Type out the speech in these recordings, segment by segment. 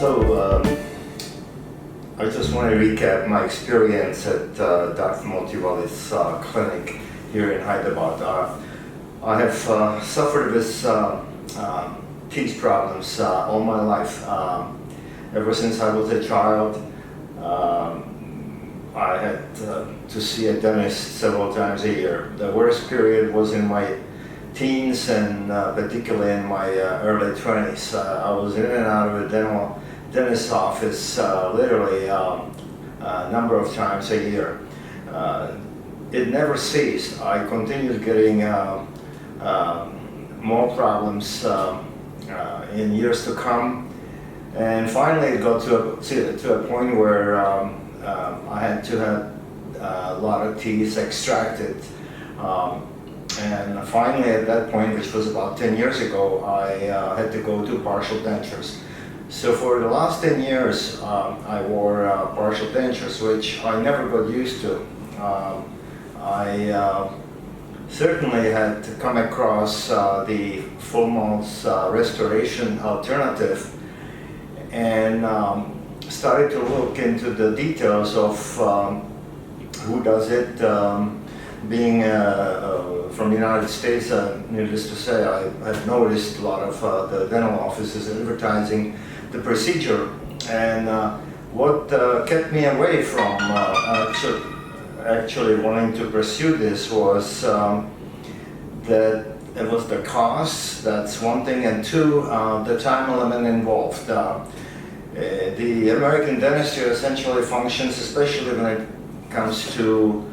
I just want to recap my experience at Dr. Motiwali's clinic here in Hyderabad. I have suffered with teeth problems all my life. Ever since I was a child, I had to see a dentist several times a year. The worst period was in my teens and particularly in my early 20s. I was in and out of a dentist's office literally a number of times a year. It never ceased. I continued getting more problems in years to come, and finally it got to a point where I had to have a lot of teeth extracted. And finally at that point, which was about 10 years ago, I had to go to partial dentures. So for the last 10 years, I wore partial dentures, which I never got used to. I certainly had to come across the full mouth restoration alternative and started to look into the details of who does it. Being from the United States, needless to say, I had noticed a lot of the dental offices advertising the procedure, and what kept me away from actually wanting to pursue this was that it was the cost, that's one thing, and two, the time element involved. The American dentistry essentially functions, especially when it comes to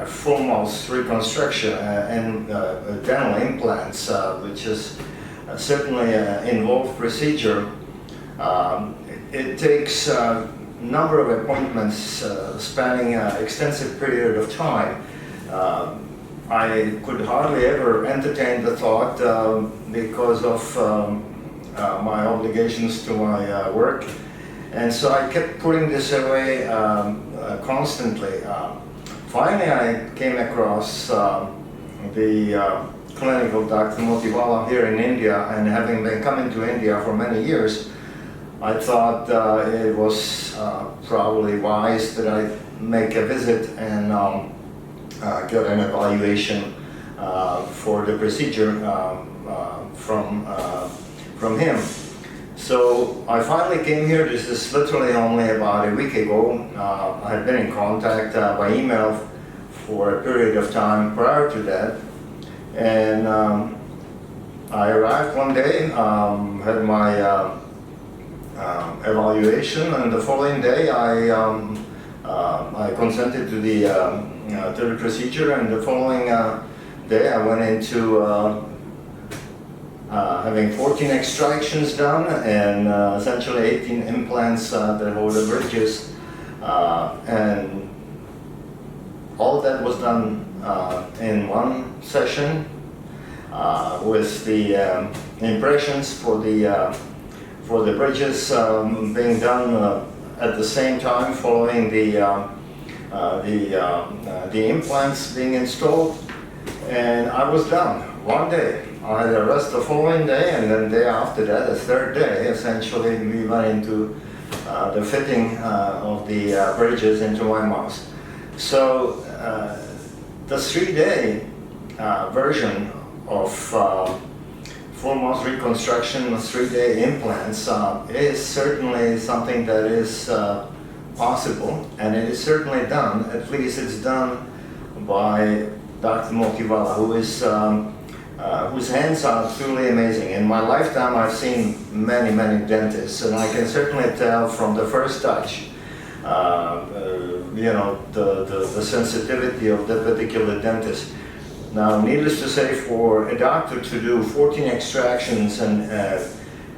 full mouth reconstruction and dental implants, which is certainly an involved procedure. It takes a number of appointments spanning an extensive period of time. I could hardly ever entertain the thought because of my obligations to my work, and so I kept putting this away constantly. Finally, I came across the clinic of Dr. Motiwala here in India, and having been coming to India for many years, I thought it was probably wise that I make a visit and get an evaluation for the procedure from him. So I finally came here. This is literally only about a week ago. I had been in contact by email for a period of time prior to that, and I arrived one day, had my evaluation, and the following day I consented to the procedure, and the following day I went into having 14 extractions done and essentially 18 implants that hold the bridges, and all that was done in one session with the impressions for the bridges being done at the same time, following the implants being installed, and I was done one day. I had a rest the following day, and then the day after that, the third day, essentially we went into the fitting of the bridges into my mouth. So the 3-day version of full mouth reconstruction, 3-day implants, is certainly something that is possible, and it is certainly done. At least it's done by Dr. Motiwala, who is whose hands are truly amazing. In my lifetime, I've seen many, many dentists, and I can certainly tell from the first touch, you know, the sensitivity of the particular dentist. Now, needless to say, for a doctor to do 14 extractions and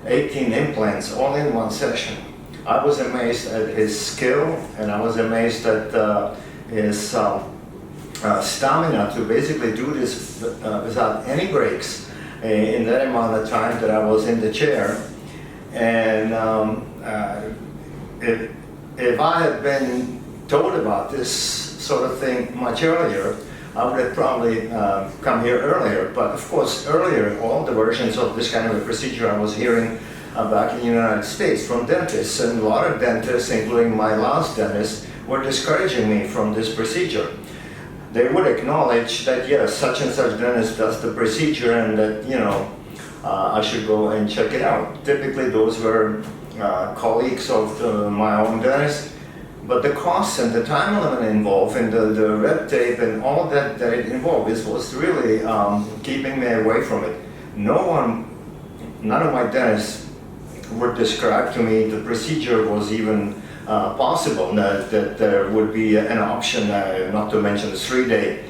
18 implants all in one session, I was amazed at his skill, and I was amazed at his stamina to basically do this without any breaks in that amount of time that I was in the chair. And if I had been told about this sort of thing much earlier, I would have probably come here earlier. But of course, earlier, all the versions of this kind of a procedure I was hearing back in the United States from dentists, and a lot of dentists, including my last dentist, were discouraging me from this procedure. They would acknowledge that yes, such and such dentist does the procedure, and that I should go and check it out. Typically, those were colleagues of my own dentist, but the costs and the time element involved, and the red tape and all that it involved, was really keeping me away from it. None of my dentists would describe to me the procedure was even possible, that there would be an option, not to mention the 3-day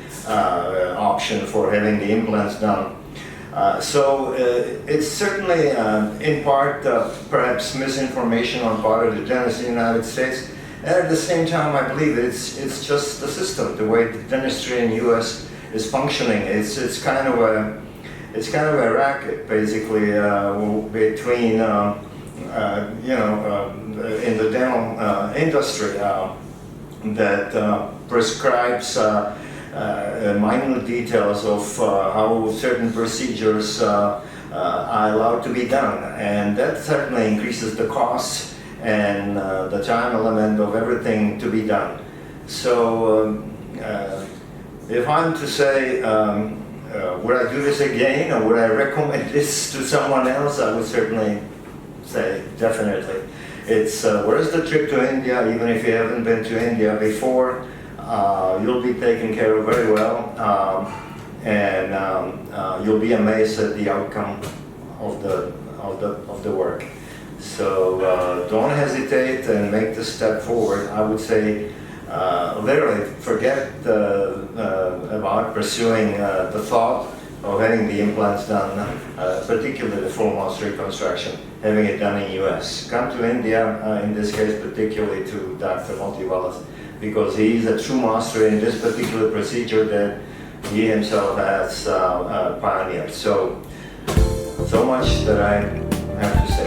option for having the implants done. So it's certainly in part perhaps misinformation on part of the dentists in the United States, and at the same time I believe it's just the system, the way the dentistry in the U.S. is functioning. It's kind of a racket basically between in the dental industry that prescribes minute details of how certain procedures are allowed to be done, and that certainly increases the costs and the time element of everything to be done. So if I'm to say would I do this again, or would I recommend this to someone else, I would certainly say definitely. It's worth the trip to India, even if you haven't been to India before. You'll be taken care of very well, and you'll be amazed at the outcome of the work. So don't hesitate and make the step forward. I would say literally forget about pursuing the thought of having the implants done, particularly the full mouth reconstruction, having it done in US. Come to India, in this case particularly to Dr. Multivalas, because he is a true master in this particular procedure that he himself has pioneered. So much that I have to say.